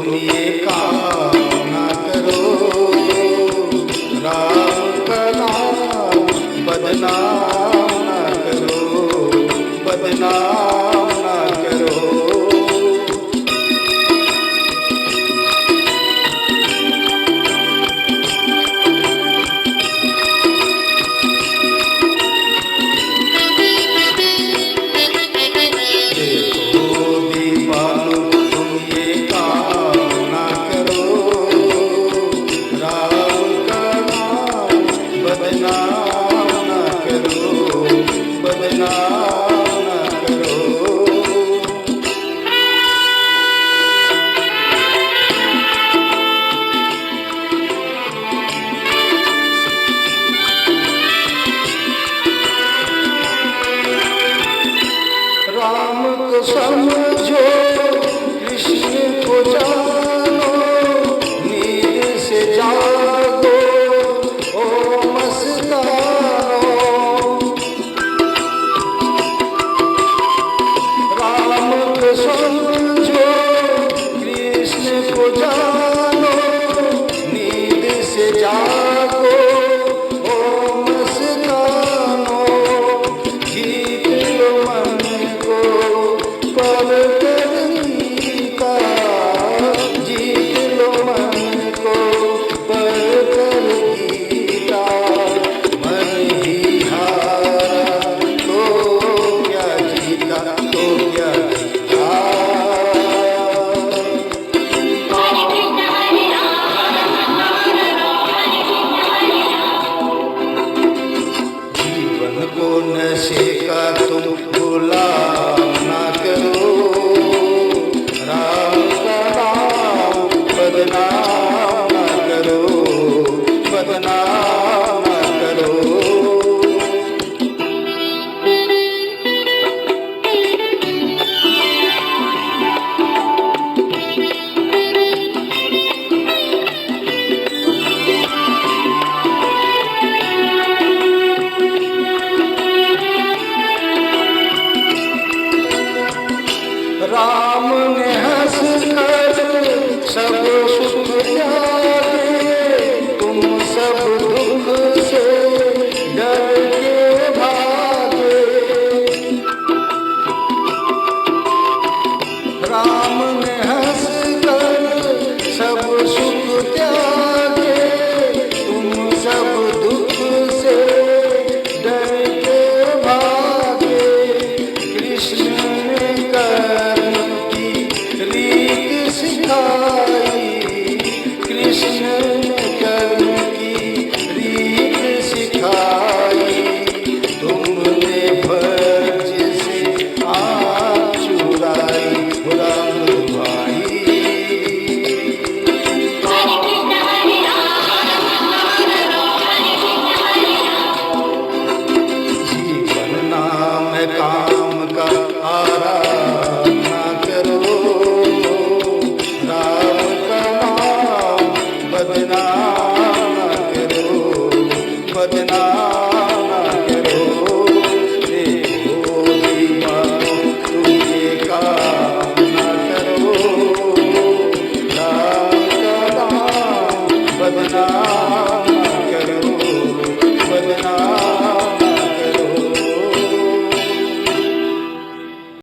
तुम ये काम ना करो, राम का नाम बदनाम ना करो, बदनाम ना करो। राम को समझो, कृष्ण को जानो, नींद से जागो ओ मस्तानो। राम को समझो, कृष्ण को जानो, नींद से जागो ओ मस्तानो। जीत लो मन को पल कर गीता, जीत लो मन को पल कर गीता। मन ही हारा तो क्या जीता, तो क्या जीता। जीवन को नशे का तुम गुलाम ना करो, राम का नाम बदनाम ना करो, बदनाम ना करो। राम ने हंस कर सब सुख त्यागे, तुम सब दुख से डर के भागे। राम ने हंस कर सब सुख त्यागे, तुम सब दुख से डर के भागे। कृष्ण ने कृष्ण ने कर्म की रीत सिखाई, तुमने फर्ज से आँख चुराई राम भाई। जीवन नाम काम का आराम ना करो, बदनाम ना करो, बदनाम ना करो। देखो दीवानो तुम ये काम ना करो, राम का नाम बदनाम